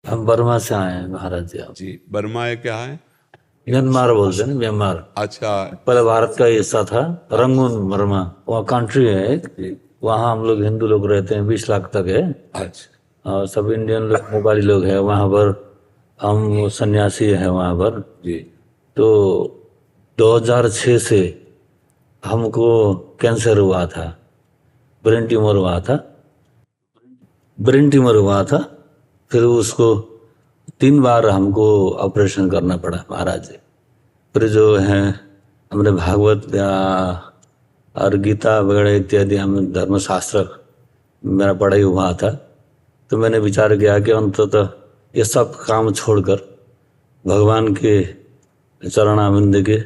हम बर्मा से आए हैं महाराज जी। आप जी, बर्मा है क्या है? म्यांमार बोलते हैं ना, म्यांमार। अच्छा। पहले भारत का हिस्सा था, रंगून बर्मा, वहाँ कंट्री है एक। वहाँ हम लोग हिंदू लोग रहते हैं, 20 लाख तक है। अच्छा और सब इंडियन लोग, नेपाली लोग हैं वहाँ पर। हम सन्यासी हैं वहाँ पर। जी। तो 2006 से हमको कैंसर हुआ था, ब्रेन ट्यूमर हुआ था। ब्रेन ट्यूमर हुआ था, फिर उसको 3 बार हमको ऑपरेशन करना पड़ा महाराज जी। फिर जो है हमने भागवत और गीता वगैरह इत्यादि हम धर्मशास्त्र मेरा पढ़ाई हुआ था। तो मैंने विचार किया कि अंततः ये सब काम छोड़कर भगवान के चरणामृत के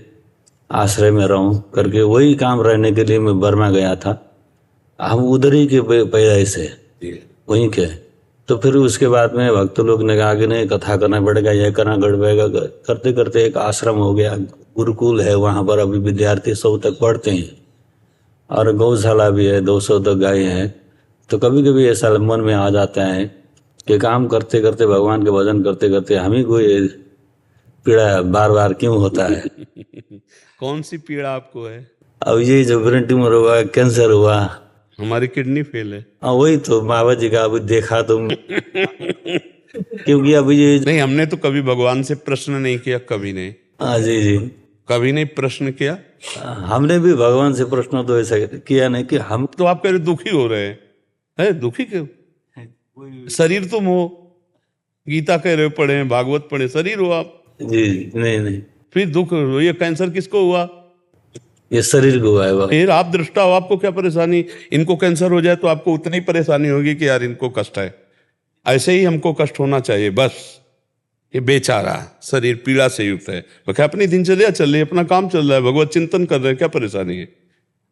आश्रय में रहूं करके, वही काम रहने के लिए मैं बर्मा गया था। हम उधर ही के पैदाइश से वहीं के। तो फिर उसके बाद में भक्त लोग ने कहा कि नहीं, कथा करना पड़ेगा, यह करना पड़ेगा। करते करते एक आश्रम हो गया, गुरुकुल है वहां पर। अभी विद्यार्थी 100 तक पढ़ते हैं और गौशाला भी है, 200 तक गाय हैं। तो कभी कभी ऐसा मन में आ जाता है कि काम करते करते, भगवान के भजन करते करते हम ही कोई पीड़ा बार बार क्यों होता है। कौन सी पीड़ा आपको है? अब ये जो ब्रेन ट्यूमर हुआ, कैंसर हुआ, हमारी किडनी फेल है। हाँ वही तो बाबा जी का अभी देखा तुम। क्योंकि अभी ये नहीं, हमने तो कभी भगवान से प्रश्न नहीं किया, कभी नहीं। हाँ जी जी। कभी नहीं प्रश्न किया। हमने भी भगवान से प्रश्न तो ऐसा किया नहीं कि हम तो आप कह रहे दुखी हो रहे हैं, है? दुखी क्यों? शरीर तुम हो, गीता कह रहे हो, पढ़े हैं, भागवत पढ़े, शरीर हो आप। जी नहीं नहीं, फिर दुख? ये कैंसर किसको हुआ? ये शरीर को हुआ है बाबा। फिर आप दृष्टा हो, आपको क्या परेशानी? इनको कैंसर हो जाए तो आपको उतनी परेशानी होगी कि यार इनको कष्ट है। ऐसे ही हमको कष्ट होना चाहिए बस। ये बेचारा शरीर पीड़ा से युक्त है, क्या अपनी दिनचर्या चल रही है, अपना काम चल रहा है, भगवत चिंतन कर रहे हैं, क्या परेशानी है?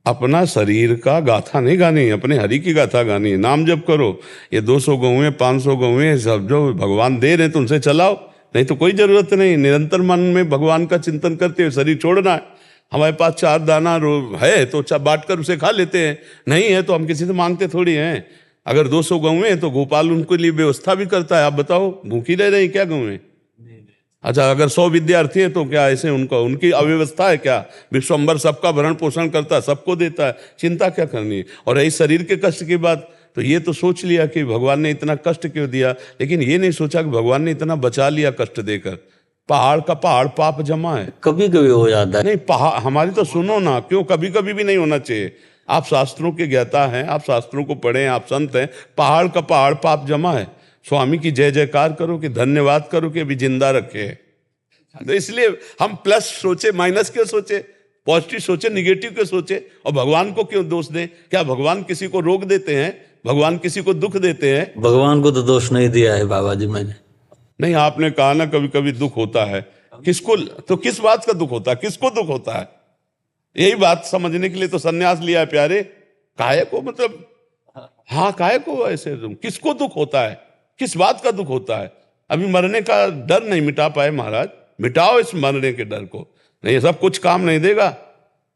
अपना शरीर का गाथा नहीं गानी है, अपने हरि की गाथा गानी है। नाम जप करो, ये 200 गौएं 500 गौएं सब जो भगवान दे रहे हैं तो उनसे चलाओ, नहीं तो कोई जरूरत नहीं। निरंतर मन में भगवान का चिंतन करते हुए शरीर छोड़ना है। हमारे पास 4 दाना है तो बांट कर उसे खा लेते हैं, नहीं है तो हम किसी से मांगते थोड़ी हैं। अगर 200 गौएं हैं तो गोपाल उनके लिए व्यवस्था भी करता है। आप बताओ, भूखी रह रही क्या गौएं? अच्छा, अगर 100 विद्यार्थी हैं तो क्या ऐसे उनकी अव्यवस्था है क्या? विश्वम्भर सबका भरण पोषण करता है, सबको देता है, चिंता क्या करनी है? और यही शरीर के कष्ट की बात, तो ये तो सोच लिया कि भगवान ने इतना कष्ट क्यों दिया, लेकिन ये नहीं सोचा कि भगवान ने इतना बचा लिया कष्ट देकर। पहाड़ का पहाड़ पाप जमा है। कभी कभी हो जाता है। नहीं, पहाड़ हमारी तो सुनो ना, क्यों कभी कभी भी नहीं होना चाहिए। आप शास्त्रों के ज्ञाता हैं, आप शास्त्रों को पढ़ें, आप संत हैं। पहाड़ का पहाड़ पाप जमा है। स्वामी की जय जयकार करो, कि धन्यवाद करो कि अभी जिंदा रखे। तो इसलिए हम प्लस सोचे, माइनस क्यों सोचे? पॉजिटिव सोचे, निगेटिव क्यों सोचे? और भगवान को क्यों दोष दें? क्या भगवान किसी को रोक देते हैं? भगवान किसी को दुख देते हैं? भगवान को तो दोष नहीं दिया है बाबा जी मैंने। नहीं, आपने कहा ना कभी कभी दुख होता है। किसको? तो किस बात का दुख होता है, किसको दुख होता है? यही बात समझने के लिए तो सन्यास लिया है प्यारे। काहे को, मतलब हाँ, काहे को ऐसे किसको दुख होता है, किस बात का दुख होता है? अभी मरने का डर नहीं मिटा पाए महाराज, मिटाओ इस मरने के डर को। नहीं, सब कुछ काम नहीं देगा,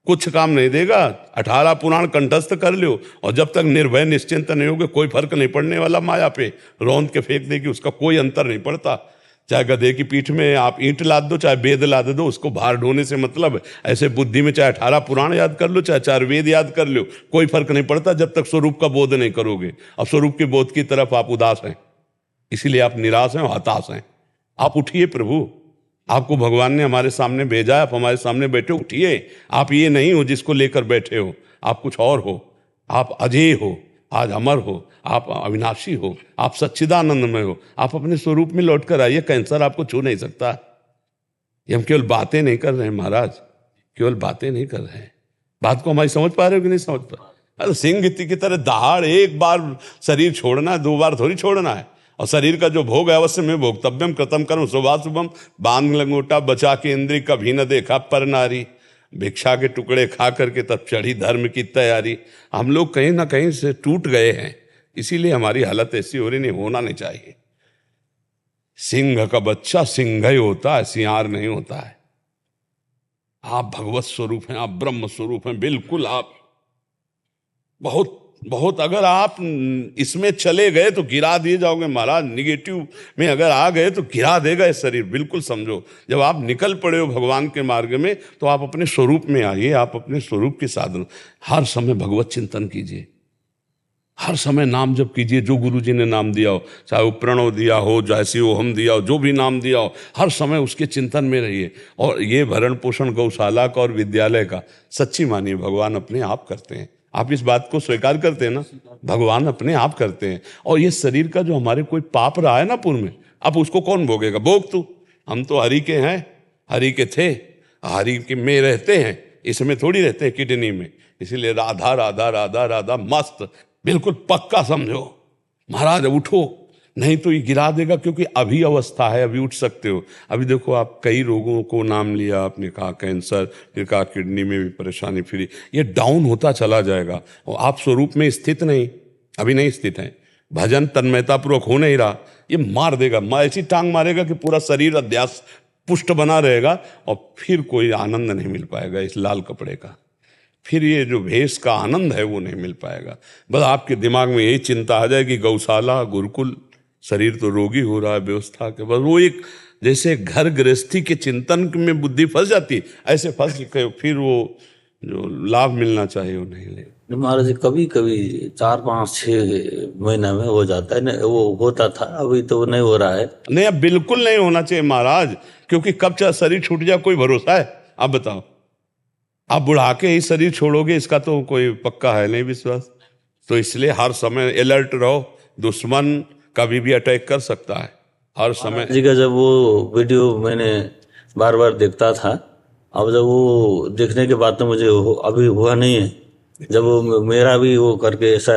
कुछ काम नहीं देगा। 18 पुराण कंठस्थ कर लो, और जब तक निर्भय निश्चिंत नहीं होगे कोई फर्क नहीं पड़ने वाला। माया पे रौंद के फेंक देगी, उसका कोई अंतर नहीं पड़ता। चाहे गधे की पीठ में आप ईंट लाद दो, चाहे वेद लाद दो, उसको भार ढोने से मतलब। ऐसे बुद्धि में चाहे 18 पुराण याद कर लो, चाहे 4 वेद याद कर लो, कोई फर्क नहीं पड़ता जब तक स्वरूप का बोध नहीं करोगे। अब स्वरूप के बोध की तरफ आप उदास हैं, इसीलिए आप निराश हैं और हताश हैं। आप उठिए, प्रभु आपको भगवान ने हमारे सामने भेजा है, आप हमारे सामने बैठे, उठिए। आप ये नहीं हो जिसको लेकर बैठे हो, आप कुछ और हो। आप अजय हो, आज अमर हो, आप अविनाशी हो, आप सच्चिदानंद में हो। आप अपने स्वरूप में लौट कर आइए, कैंसर आपको छू नहीं सकता। ये हम केवल बातें नहीं कर रहे हैं महाराज, केवल बातें नहीं कर रहे हैं। बात को हमारी समझ पा रहे हो कि नहीं समझ पा? अरे सिंह की तरह दहाड़ एक बार शरीर छोड़ना है, 2 बार थोड़ी छोड़ना है। और शरीर का जो भोग है अवश्य में भोक्तव्यम कृतम कर्म शुभाशुभम। बांध लंगोटा बचा के इंद्री, कभी न देखा पर नारी। भिक्षा के टुकड़े खा करके तब चढ़ी धर्म की तैयारी। हम लोग कहीं ना कहीं से टूट गए हैं, इसीलिए हमारी हालत ऐसी हो रही। नहीं होना नहीं चाहिए। सिंह का बच्चा सिंह ही होता है, सियार नहीं होता है। आप भगवत स्वरूप हैं, आप ब्रह्म स्वरूप हैं, बिल्कुल आप बहुत बहुत। अगर आप इसमें चले गए तो गिरा दिए जाओगे महाराज। निगेटिव में अगर आ गए तो गिरा देगा ये शरीर, बिल्कुल समझो। जब आप निकल पड़े हो भगवान के मार्ग में तो आप अपने स्वरूप में आइए, आप अपने स्वरूप की साधना। हर समय भगवत चिंतन कीजिए, हर समय नाम जप कीजिए। जो गुरु जी ने नाम दिया हो, चाहे वो प्रणव दिया हो, जैसे वो हम दिया हो, जो भी नाम दिया हो, हर समय उसके चिंतन में रहिए। और ये भरण पोषण गौशाला का और विद्यालय का सच्ची मानिए भगवान अपने आप करते हैं। आप इस बात को स्वीकार करते हैं ना, भगवान अपने आप करते हैं। और ये शरीर का जो हमारे कोई पाप रहा है ना पूर्व में, अब उसको कौन भोगेगा? भोग तू। हम तो हरि के हैं, हरि के थे, हरि के में रहते हैं, इसमें थोड़ी रहते हैं किडनी में। इसीलिए राधा राधा राधा राधा मस्त, बिल्कुल पक्का समझो। महाराज उठो, नहीं तो ये गिरा देगा, क्योंकि अभी अवस्था है, अभी उठ सकते हो। अभी देखो आप कई रोगों को नाम लिया आपने, कहा कैंसर, फिर कहा किडनी में भी परेशानी, फिर ये डाउन होता चला जाएगा। और आप स्वरूप में स्थित नहीं, अभी नहीं स्थित हैं। भजन तन्मयतापूर्वक हो नहीं रहा, ये मार देगा, ऐसी टांग मारेगा कि पूरा शरीर अध्यास पुष्ट बना रहेगा और फिर कोई आनंद नहीं मिल पाएगा इस लाल कपड़े का। फिर ये जो भेष का आनंद है वो नहीं मिल पाएगा। बस आपके दिमाग में यही चिंता आ जाएगी, गौशाला, गुरुकुल, शरीर तो रोगी हो रहा है व्यवस्था के। बस वो एक जैसे घर गृहस्थी के चिंतन में बुद्धि फंस जाती, ऐसे फंस के फिर वो जो लाभ मिलना चाहिए वो नहीं ले। महाराज कभी कभी 4 5 6 महीना में हो जाता है ना, वो होता था, अभी तो नहीं हो रहा है। नहीं, अब बिल्कुल नहीं होना चाहिए महाराज, क्योंकि कब चाहे शरीर छूट जाए कोई भरोसा है? आप बताओ, आप बुढ़ा के ही शरीर छोड़ोगे इसका तो कोई पक्का है नहीं विश्वास। तो इसलिए हर समय अलर्ट रहो, दुश्मन कभी भी अटैक कर सकता है हर समय। जी का जब वो वीडियो मैंने बार बार देखता था, अब जब वो देखने के बाद तो मुझे अभी हुआ नहीं है। जब वो मेरा भी वो करके ऐसा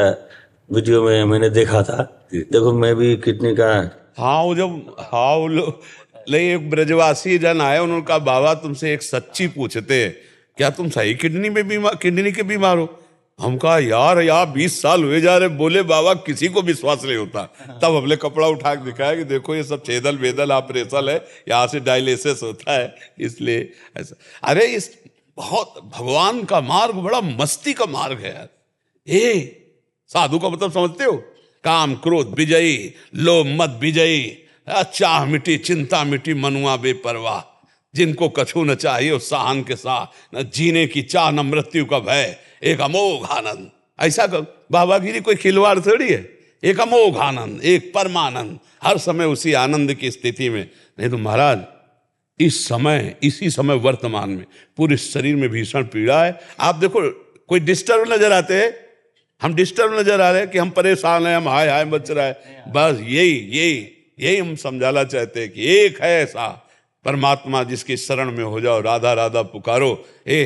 वीडियो में मैंने देखा था, देखो मैं भी किडनी का। हाँ वो जब, हाँ वो नहीं, एक ब्रजवासी जन आए, उन्होंने कहा बाबा तुमसे एक सच्ची पूछते हैं, क्या तुम सही किडनी में बीमार, किडनी के बीमार हो? हम कहा यार 20 साल हुए जा रहे। बोले बाबा किसी को विश्वास नहीं होता। तब हमने कपड़ा उठा के दिखाया कि देखो ये सब छेदल वेदल ऑपरेशन है, यहाँ से डायलिसिस होता है, इसलिए ऐसा। अरे इस बहुत भगवान का मार्ग बड़ा मस्ती का मार्ग है यार। ये साधु का मतलब समझते हो? काम क्रोध विजयी, लोभ मत विजयी, चाह मिटी चिंता मिटी, मनुआ बेपरवाह, जिनको कछु न चाहिए उस साहन के साथ, न जीने की चाह न मृत्यु का भय, एक अमोघ आनंद। ऐसा बाबागिरी कोई खिलवाड़ थोड़ी है, एक अमोघ आनंद, एक परमानंद, हर समय उसी आनंद की स्थिति में। नहीं तो महाराज इस समय, इसी समय वर्तमान में पूरे शरीर में भीषण पीड़ा है। आप देखो कोई डिस्टर्ब नजर आते हैं, हम डिस्टर्ब नजर आ रहे हैं कि हम परेशान हैं, हम हाय हाय मच रहा है। बस यही यही यही हम समझाना चाहते हैं कि एक है ऐसा परमात्मा जिसकी शरण में हो जाओ, राधा राधा पुकारो,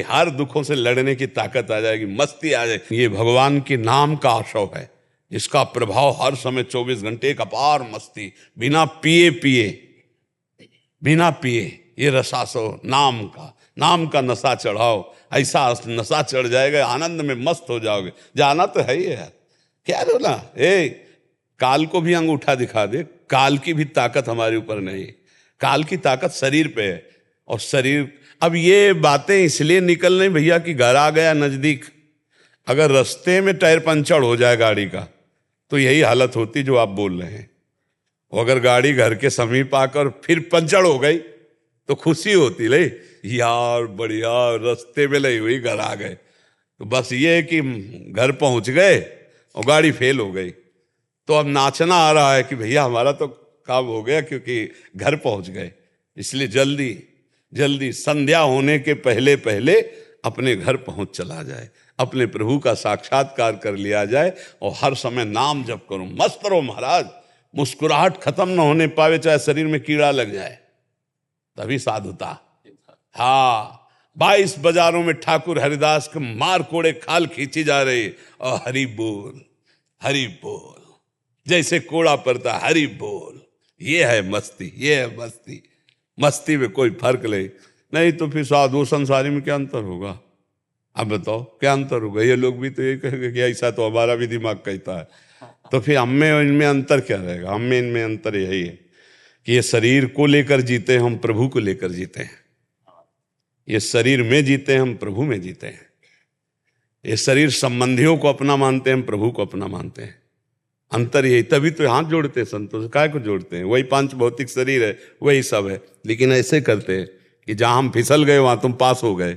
हर दुखों से लड़ने की ताकत आ जाएगी, मस्ती आ जाएगी। ये भगवान के नाम का आशव है, इसका प्रभाव हर समय 24 घंटे, एक अपार मस्ती, बिना पिए ये रसासो नाम का नशा चढ़ाओ, ऐसा नशा चढ़ जाएगा, आनंद में मस्त हो जाओगे। जाना तो है ही यार, क्या रोना? काल को भी अंगूठा दिखा दे, काल की भी ताकत हमारे ऊपर नहीं। काल की ताकत शरीर पे है, और शरीर, अब ये बातें इसलिए निकल रही भैया कि घर आ गया नजदीक, अगर रास्ते में टायर पंचर हो जाए गाड़ी का तो यही हालत होती जो आप बोल रहे हैं। अगर गाड़ी घर के समीप आकर फिर पंचर हो गई तो खुशी होती, ले यार बढ़िया, रास्ते में लगी हुई घर आ गए। तो बस ये है कि घर पहुंच गए और गाड़ी फेल हो गई, तो अब नाचना आ रहा है कि भैया हमारा तो काम हो गया क्योंकि घर पहुंच गए। इसलिए जल्दी जल्दी संध्या होने के पहले पहले अपने घर पहुंच चला जाए, अपने प्रभु का साक्षात्कार कर लिया जाए, और हर समय नाम जप करो, मस्त रहो महाराज। मुस्कुराहट खत्म न होने पावे, चाहे शरीर में कीड़ा लग जाए, तभी साधुता। हाँ, 22 बाजारों में ठाकुर हरिदास के मार कोड़े खाल खींची जा रही, और हरि बोल जैसे कोड़ा पड़ता, हरि बोल। ये है मस्ती, ये है मस्ती। मस्ती में कोई फर्क नहीं तो फिर साधु संसारी में क्या अंतर होगा? अब बताओ क्या अंतर होगा? ये लोग भी तो ये कहेंगे कि ऐसा तो हमारा भी दिमाग कहता है, तो फिर हम में और इनमें अंतर क्या रहेगा? हम में इनमें अंतर यही है कि ये शरीर को लेकर जीते, हम प्रभु को लेकर जीते हैं। ये शरीर में जीते हैं, हम प्रभु में जीते हैं। ये शरीर संबंधियों को अपना मानते हैं, हम प्रभु को अपना मानते हैं। अंतर यही, तभी तो हाथ जोड़ते हैं संतों से। काय को जोड़ते हैं? वही पांच भौतिक शरीर है, वही सब है, लेकिन ऐसे करते हैं कि जहां हम फिसल गए वहां तुम पास हो गए,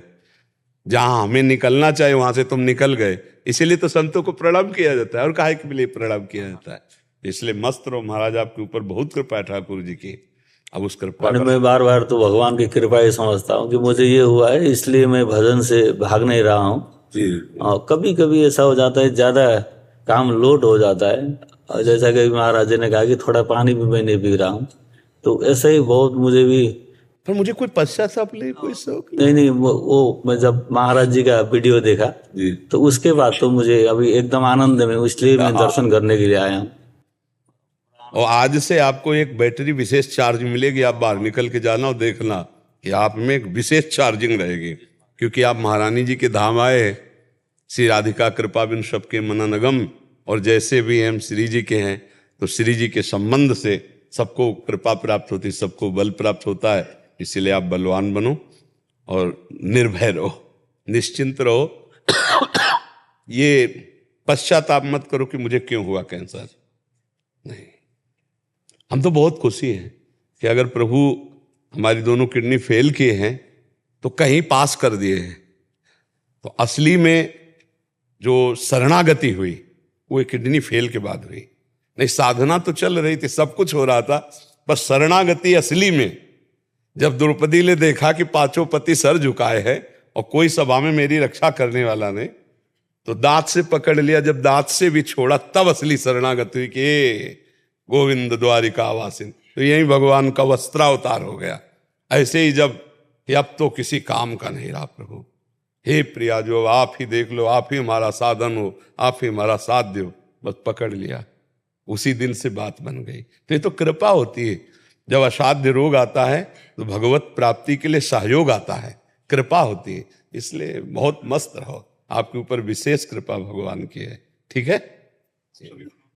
जहां हमें निकलना चाहिए वहां से तुम निकल गए। इसीलिए तो संतों को प्रणाम किया जाता है, और काहे के लिए प्रणाम किया जाता है? इसलिए मस्त रहो, महाराज आपके ऊपर बहुत कृपा है ठाकुर जी की। अब उस कृपा मैं बार बार तो भगवान की कृपा ही समझता हूँ कि मुझे ये हुआ है, इसलिए मैं भजन से भाग नहीं रहा हूँ। और कभी कभी ऐसा हो जाता है, ज्यादा काम लोड हो जाता है, और जैसा कि महाराज जी ने कहा कि थोड़ा पानी भी मैं नहीं पी रहा हूँ, तो ऐसा ही बहुत मुझे भी। पर मुझे कोई पश्चाताप ले, कोई शौक नहीं, वो मैं जब महाराज जी का वीडियो देखा तो उसके बाद तो मुझे अभी एकदम आनंद में, इसलिए मैं दर्शन करने के लिए आया हूँ। और आज से आपको एक बैटरी विशेष चार्ज मिलेगी, आप बाहर निकल के जाना और देखना कि आप में एक विशेष चार्जिंग रहेगी, क्योंकि आप महारानी जी के धाम आए। श्री राधिका कृपा बिन सबके मननगम, और जैसे भी हम श्री जी के हैं, तो श्री जी के संबंध से सबको कृपा प्राप्त होती, सबको बल प्राप्त होता है। इसीलिए आप बलवान बनो और निर्भय रहो, निश्चिंत रहो। ये पश्चाताप मत करो कि मुझे क्यों हुआ कैंसर। नहीं, हम तो बहुत खुशी हैं कि अगर प्रभु हमारी दोनों किडनी फेल किए हैं तो कहीं पास कर दिए हैं। तो असली में जो शरणागति हुई वो किडनी फेल के बाद हुई। नहीं, साधना तो चल रही थी, सब कुछ हो रहा था, बस शरणागति असली में जब द्रौपदी ने देखा कि पांचों पति सर झुकाए हैं और कोई सभा में मेरी रक्षा करने वाला नहीं, तो दांत से पकड़ लिया। जब दांत से भी छोड़ा तब असली शरणागति हुई कि गोविंद द्वारिका वासिन। तो यही भगवान का वस्त्रावतार हो गया। ऐसे ही जब अब तो किसी काम का नहीं रहा प्रभु, हे प्रिया जो आप ही देख लो, आप ही हमारा साधन हो, आप ही हमारा साथ दो, बस पकड़ लिया। उसी दिन से बात बन गई। तो ये तो कृपा होती है। जब असाध्य रोग आता है तो भगवत प्राप्ति के लिए सहयोग आता है, कृपा होती है। इसलिए बहुत मस्त रहो, आपके ऊपर विशेष कृपा भगवान की है। ठीक है।